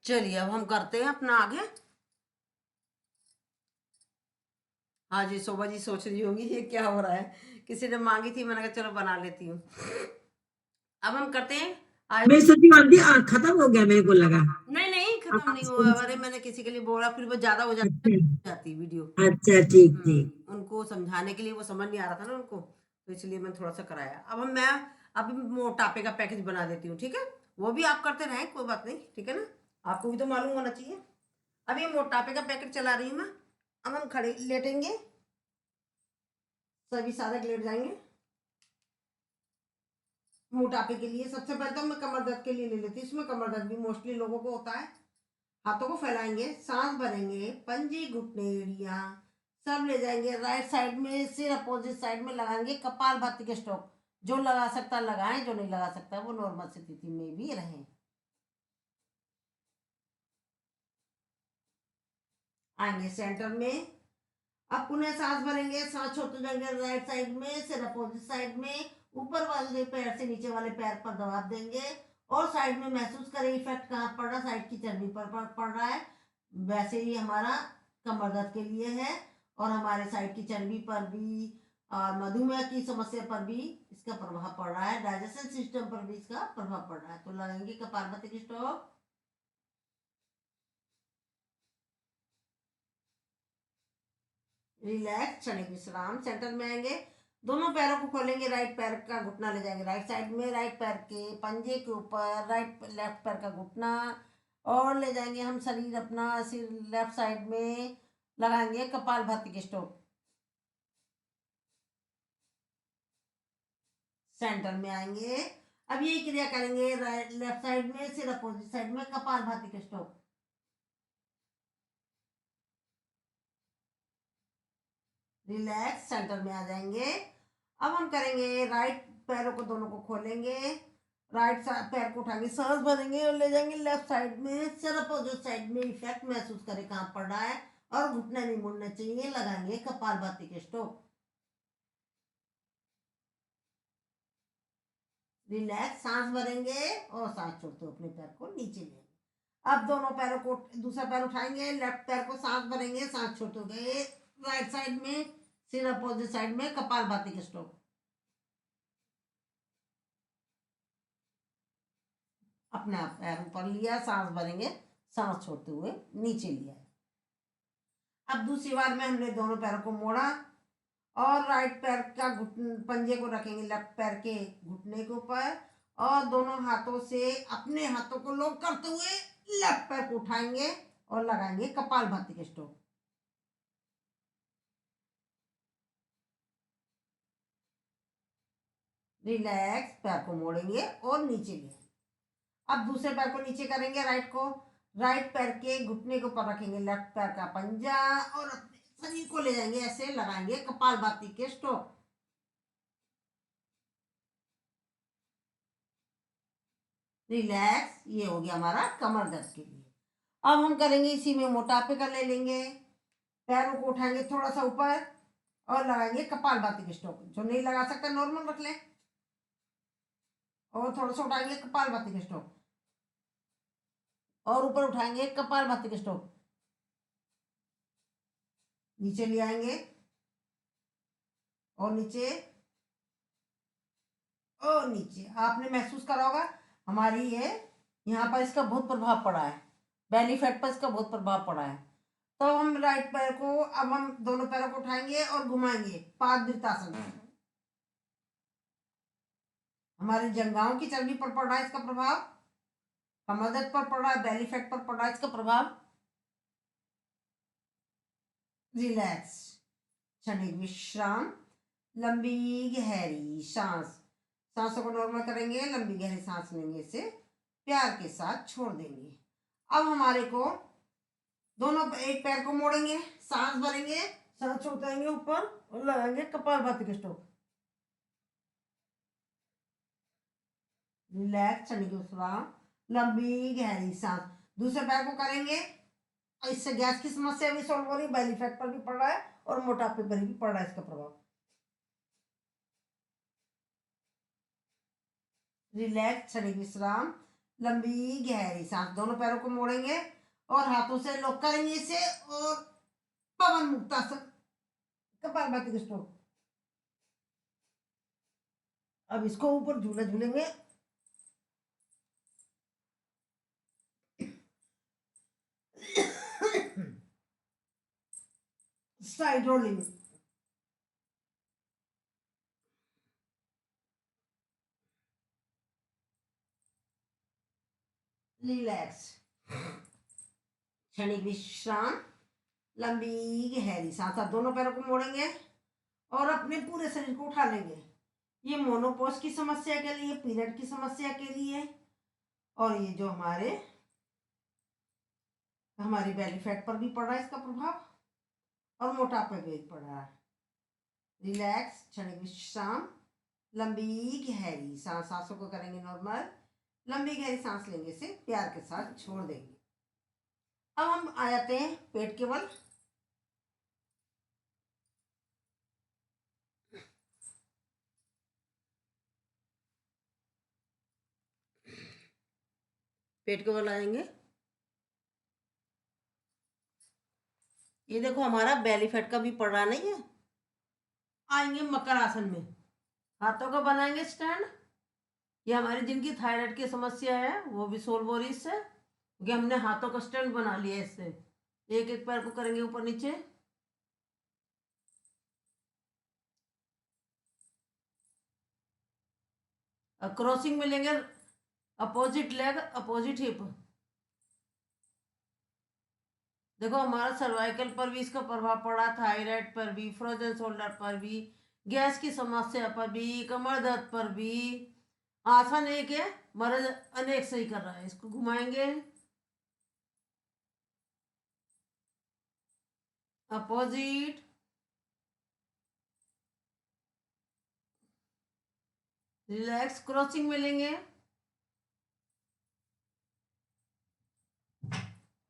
चलिए अब हम करते हैं अपना आगे। हाँ जी, शोभा जी सोच रही होंगी ये क्या हो रहा है, किसी ने मांगी थी, मैंने कहा चलो बना लेती हूँ। अब हम करते हैं आज। मैं सोची आंटी खत्म हो गया, मेरे को लगा। नहीं नहीं, खत्म नहीं हुआ। अच्छा अरे मैंने किसी के लिए बोला, फिर वो ज्यादा हो जाती वीडियो। अच्छा, ठीक ठीक। उनको समझाने के लिए, वो समझ नहीं आ रहा था ना उनको, तो इसलिए मैंने थोड़ा सा कराया। अब हम मैं अभी मोटापे का पैकेज बना देती हूँ, ठीक है। वो भी आप करते रहें, कोई बात नहीं, ठीक है ना, आपको भी तो मालूम होना चाहिए। अब ये मोटापे का पैकेट चला रही हूँ मैं। अब हम खड़े लेटेंगे, सभी सारे लेट जाएंगे। मोटापे के लिए सबसे पहले तो मैं कमर दर्द के लिए ले लेती हूँ, इसमें कमर दर्द भी मोस्टली लोगों को होता है। हाथों को फैलाएंगे, सांस भरेंगे, पंजे घुटने एड़ियां सब ले जाएंगे। राइट साइड में सिर अपोजिट साइड में लगाएंगे कपालभाति के स्ट्रोक। जो लगा सकता लगाएं, जो नहीं लगा सकता वो नॉर्मल स्थिति में भी रहें। आएंगे सेंटर में। अब पुनः सांस भरेंगे, सांस छोड़ते जाएंगे राइट साइड में, सिर अपोजिट साइड में। ऊपर वाले पैर से नीचे वाले पैर पर दबाव देंगे और साइड में महसूस करें इफेक्ट कहाँ पड़ रहा है, साइड की चर्बी पर पड़ रहा है। वैसे ही हमारा कमर दर्द के लिए है, और हमारे साइड की चर्बी पर भी और मधुमेह की समस्या पर भी इसका प्रभाव पड़ रहा है, डाइजेशन सिस्टम पर भी इसका प्रभाव पड़ रहा है। तो लगाएंगे कपालभाति की स्ट्रोक। रिलैक्स, क्षणिक विश्राम। सेंटर में आएंगे, दोनों पैरों को खोलेंगे, राइट पैर का घुटना ले जाएंगे राइट साइड में, राइट पैर के पंजे के ऊपर, राइट लेफ्ट पैर का घुटना, और ले जाएंगे हम शरीर अपना सिर लेफ्ट साइड में, लगाएंगे कपालभाति के स्ट्रोक। सेंटर में आएंगे, अब यही क्रिया करेंगे राइट लेफ्ट साइड में, सिर अपोजिट साइड में, कपालभाति के स्ट्रोक। रिलैक्स, सेंटर में आ जाएंगे। अब हम करेंगे राइट पैरों को दोनों को खोलेंगे, राइट पैर को उठाएंगे, सांस भरेंगे और ले जाएंगे लेफ्ट साइड में, सिर अपोजिट साइड में। इफेक्ट महसूस करें कहाँ पड़ रहा है, और घुटने नहीं मुड़ने चाहिए। लगाएंगे कपालभाति के स्ट्रोक। रिलैक्स, सांस भरेंगे और सांस छोड़ते हुए अपने पैर को नीचे लेंगे। अब दोनों पैरों को, दूसरा पैर उठाएंगे, लेफ्ट पैर को सांस भरेंगे, सांस छोड़ते हुए राइट साइड में, सिर अपोजिट साइड में, कपालभाति के स्ट्रोक। अपना पैर ऊपर लिया, सांस भरेंगे, सांस छोड़ते हुए नीचे लिया। अब दूसरी बार में हमने दोनों पैरों को मोड़ा और राइट पैर का पंजे को रखेंगे लेफ्ट पैर के घुटने के ऊपर, और दोनों हाथों से अपने हाथों को लॉक करते हुए लेफ्ट पैर को उठाएंगे और लगाएंगे कपालभाति के स्ट्रोक। रिलैक्स, पैर को मोड़ेंगे और नीचे लेंगे। अब दूसरे पैर को नीचे करेंगे, राइट को, राइट पैर के घुटने के ऊपर रखेंगे लेफ्ट पैर का पंजा, और अपने शरीर को ले जाएंगे, ऐसे लगाएंगे कपालभाति के स्ट्रोक। रिलैक्स, ये हो गया हमारा कमर दर्द के लिए। अब हम करेंगे इसी में मोटापे का, ले लेंगे, पैरों को उठाएंगे थोड़ा सा ऊपर और लगाएंगे कपालभाति के स्ट्रोक। जो नहीं लगा सकता नॉर्मल रख लें, और थोड़ा सा उठाएंगे कपालभाति के स्ट्रोक, और ऊपर उठाएंगे कपालभाति के स्ट्रोक। नीचे ले आएंगे और नीचे और नीचे। आपने महसूस करा होगा हमारी ये यहाँ पर इसका बहुत प्रभाव पड़ा है, बेली फैट पर इसका बहुत प्रभाव पड़ा है। तो हम राइट पैर को, अब हम दोनों पैरों को उठाएंगे और घुमाएंगे पादवृत्तासन। हमारे जंघाओं की चर्बी पर पड़ रहा है इसका प्रभाव, कमर दर्द पर पड़ रहा है, बेली फैट पर पड़ रहा है इसका प्रभाव। रिलैक्स, क्षणिक विश्राम, लंबी गहरी सांस। सांसों को नॉर्मल करेंगे, लंबी गहरी सांस लेंगे, इसे प्यार के साथ छोड़ देंगे। अब हमारे को दोनों एक पैर को मोड़ेंगे, सांस भरेंगे, सांस छोड़ेंगे ऊपर और लगाएंगे कपालभाति के स्ट्रोक। रिलैक्स, क्षणिक विश्राम, लंबी गहरी सांस। दूसरे पैर को करेंगे, इससे गैस की समस्या भी सॉल्व हो रही, बेली फैट पर भी पड़ रहा है और मोटापे पर भी पड़ रहा है इसका प्रभाव। रिलैक्स, क्षणिक विश्राम, लंबी गहरी सांस, दोनों पैरों को मोड़ेंगे और हाथों से लॉक करेंगे इसे और पवन मुक्तासन, कपालभाति के स्ट्रोक। अब इसको ऊपर झूला झूलेंगे। Side rolling. रिलैक्स, क्षणिक विश्राम, लंबी गहरी सांस। आप दोनों पैरों को मोड़ेंगे और अपने पूरे शरीर को उठा लेंगे। ये मोनोपोज की समस्या के लिए, पीरियड की समस्या के लिए, और ये जो हमारी बेली फैट पर भी पड़ रहा है इसका प्रभाव, और मोटापे पे भी पड़ रहा है। रिलैक्स, क्षणिक विश्राम, लंबी गहरी सांस। सांसों को करेंगे नॉर्मल, लंबी गहरी सांस लेंगे, से प्यार के साथ छोड़ देंगे। अब हम आ जाते हैं पेट के बल। पेट के बल आएंगे। ये देखो हमारा बेली फैट का भी पड़ रहा नहीं है। आएंगे मकर आसन में, हाथों को बनाएंगे स्टैंड। ये हमारी जिनकी थायराइड की समस्या है वो भी सोल्व हो रही इससे, क्योंकि हमने हाथों का स्टैंड बना लिया इससे। एक एक पैर को करेंगे ऊपर नीचे, क्रॉसिंग में लेंगे, अपोजिट लेग अपोजिट हिप। देखो हमारा सर्वाइकल पर भी इसका प्रभाव पड़ा, थायराइड पर भी, फ्रोजन शोल्डर पर भी, गैस की समस्या पर भी, कमर दर्द पर भी। आसन एक है, मर्द अनेक सही कर रहा है। इसको घुमाएंगे, अपोजिट, रिलैक्स, क्रॉसिंग में लेंगे,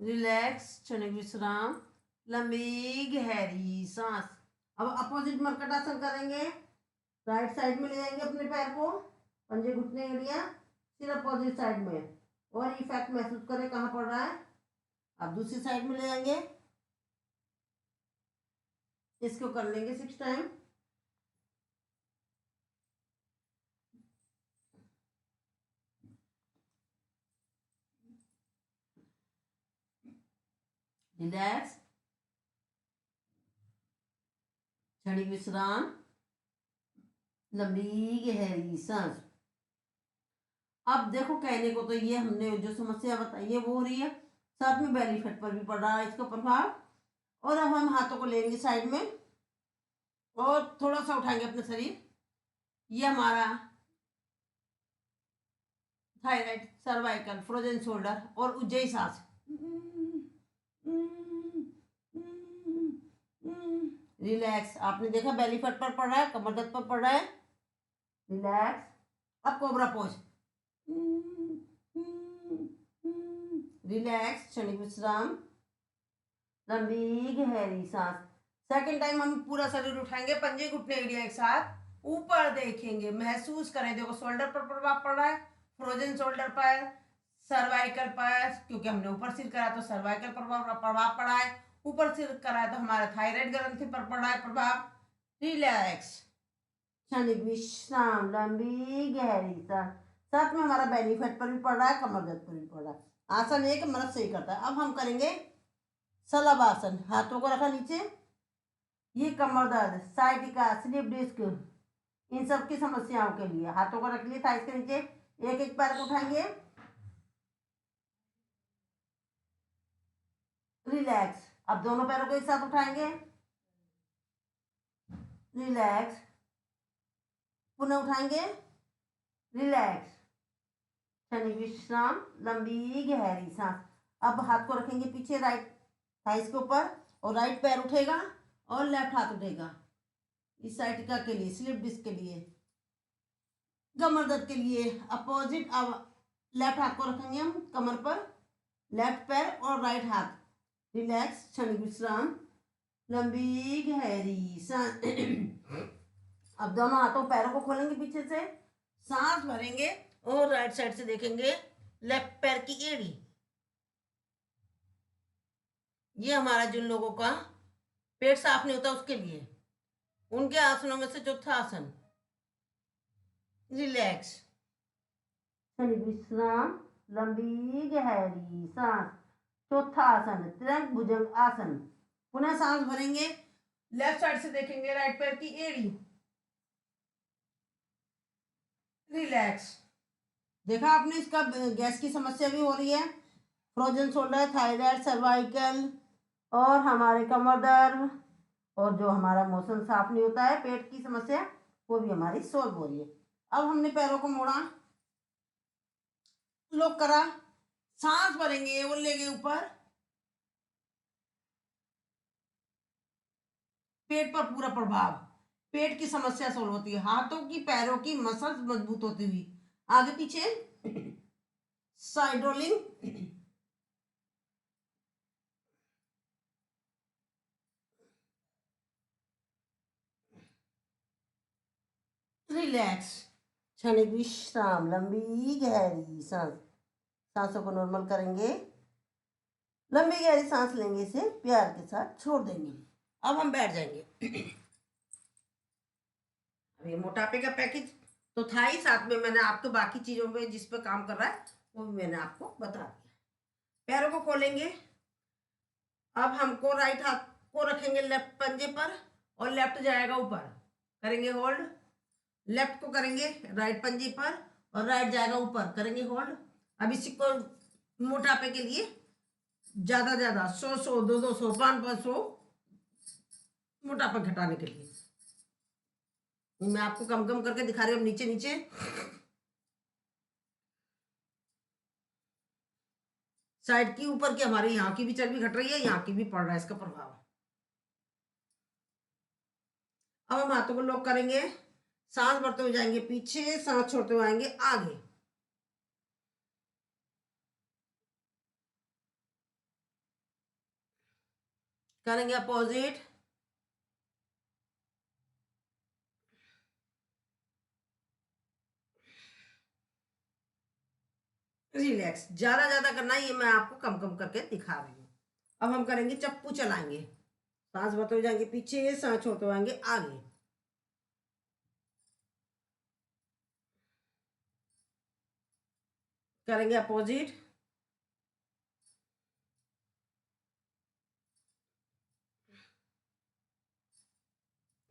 रिलैक्स, क्षणिक विश्राम, लंबी गहरी सांस। अब अपोजिट मर्कटासन करेंगे। राइट साइड में ले जाएंगे अपने पैर को, पंजे घुटने एरिया, फिर अपोजिट साइड में, और इफेक्ट महसूस करें कहाँ पड़ रहा है। अब दूसरी साइड में ले जाएंगे, इसको कर लेंगे 6 टाइम। रिलैक्स, क्षणिक विश्राम, लंबी गहरी सांस। अब देखो कहने को तो ये हमने जो समस्या बताई है वो हो रही है, साथ में बेली फैट पर भी पड़ रहा है इसका प्रभाव। और अब हम हाथों को लेंगे साइड में और थोड़ा सा उठाएंगे अपने शरीर। ये हमारा थायराइड, सर्वाइकल, फ्रोजन शोल्डर और उज्जयी सांस। रिलैक्स, आपने देखा बेली फैट पर पड़ रहा है, कमर दर्द पर पड़ रहा है। रिलैक्स, अब कोबरा पोज। रिलैक्स, क्षणिक विश्राम, लंबी गहरी सांस। सेकंड टाइम हम पूरा शरीर उठाएंगे, पंजे घुटने एरिया एक साथ, ऊपर देखेंगे, महसूस करें। देखो शोल्डर पर प्रभाव पड़ रहा है, फ्रोजन शोल्डर पर, सर्वाइकल पर, क्योंकि हमने ऊपर सिर करा तो सर्वाइकल प्रभाव पड़ा है, ऊपर सिर करा है तो हमारे थायराइड ग्रंथि पर पड़ा है प्रभाव। रिलैक्स, क्षणिक विश्राम, लंबी गहरी सांस। साथ में हमारा बेली फैट पर भी पड़ रहा है, कमर दर्द पर भी पड़ रहा है। आसन एक मर्द सही करता है। अब हम करेंगे शलभ आसन। हाथों को रखा नीचे। ये कमर दर्द, साइटिका, स्लिप डिस्क, इन सब की समस्याओं के लिए हाथों को रख लिए थाइस के नीचे। एक एक पैर को उठाएंगे। रिलैक्स, अब दोनों पैरों को एक साथ उठाएंगे। रिलैक्स, पुनः उठाएंगे। रिलैक्स, क्षणिक विश्राम, लंबी गहरी सांस। अब हाथ को रखेंगे पीछे राइट थाइस के ऊपर, और राइट पैर उठेगा और लेफ्ट हाथ उठेगा इस साइटिका के लिए, स्लिप डिस्क के लिए, कमर दर्द के लिए। अपोजिट, अब लेफ्ट हाथ को रखेंगे हम कमर पर, लेफ्ट पैर और राइट हाथ। रिलैक्स, क्षणिक विश्राम, लंबी गहरी सांस। अब दोनों हाथों पैरों को खोलेंगे पीछे से, सांस भरेंगे और राइट साइड से देखेंगे, लेफ्ट पैर की एड़ी, ये हमारा जिन लोगों का पेट साफ नहीं होता उसके लिए, उनके आसनों में से चौथा आसन, रिलैक्स, विश्राम, लंबी गहरी सांस। चौथा आसन त्रिभुज भुजंग आसन। पुनः सांस भरेंगे, लेफ्ट साइड से देखेंगे, राइट पैर की एड़ी, रिलैक्स। देखा आपने, इसका गैस की समस्या भी हो रही है, फ्रोजन शोल्डर, थायराइड, सर्वाइकल और हमारे कमर दर्द, और जो हमारा मोशन साफ नहीं होता है, पेट की समस्या, वो भी हमारी सॉल्व हो रही है। अब हमने पैरों को मोड़ा, लॉक करा, सांस भरेंगे और ले गए ऊपर, पेट पर पूरा प्रभाव, पेट की समस्या सॉल्व होती है, हाथों की पैरों की मसल्स मजबूत होती हुई, आगे पीछे साइड रोलिंग, रिलैक्स, क्षणिक विश्राम, लंबी गहरी सांस। सांसों को नॉर्मल करेंगे, लंबी गहरी सांस लेंगे, इसे प्यार के साथ छोड़ देंगे। अब हम बैठ जाएंगे। अब ये मोटापे का पैकेज तो था ही, साथ में मैंने आपको बाकी चीजों में जिस पे काम कर रहा है वो भी मैंने आपको बता दिया। पैरों को खोलेंगे, अब हमको राइट हाथ को रखेंगे लेफ्ट पंजे पर और लेफ्ट जाएगा ऊपर, करेंगे होल्ड, लेफ्ट को करेंगे राइट पंजे पर और राइट जाएगा ऊपर, करेंगे होल्ड। अब इसी को मोटापे के लिए ज्यादा 100 200 500 मोटापा घटाने के लिए मैं आपको कम कम करके दिखा रही हूँ, नीचे नीचे। साइड की, ऊपर की, हमारे यहाँ की भी चर्बी घट रही है, यहाँ की भी पड़ रहा है इसका प्रभाव। अब हम हाथों को लॉक करेंगे, सांस भरते हुए जाएंगे पीछे, सांस छोड़ते हुए आएंगे आगे, करेंगे अपोजिट, रिलैक्स। ज्यादा ज्यादा करना है, ये मैं आपको कम कम करके दिखा रही हूँ। अब हम करेंगे चप्पू चलाएंगे, सांस भरते हुए जाएंगे पीछे, सांस छोड़ते हुए आएंगे आगे, करेंगे अपोजिट,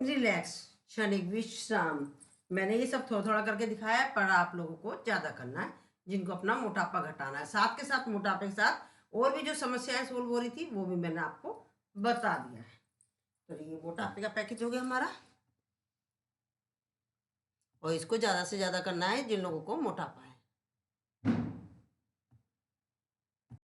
रिलैक्स, क्षणिक विश्राम। मैंने ये सब थोड़ा थोड़ा करके दिखाया है, पर आप लोगों को ज्यादा करना है जिनको अपना मोटापा घटाना है। साथ के साथ मोटापे के साथ और भी जो समस्याएं सोल्व हो रही थी वो भी मैंने आपको बता दिया है। तो ये मोटापे का पैकेज हो गया हमारा, और इसको ज्यादा से ज्यादा करना है जिन लोगों को मोटापा है।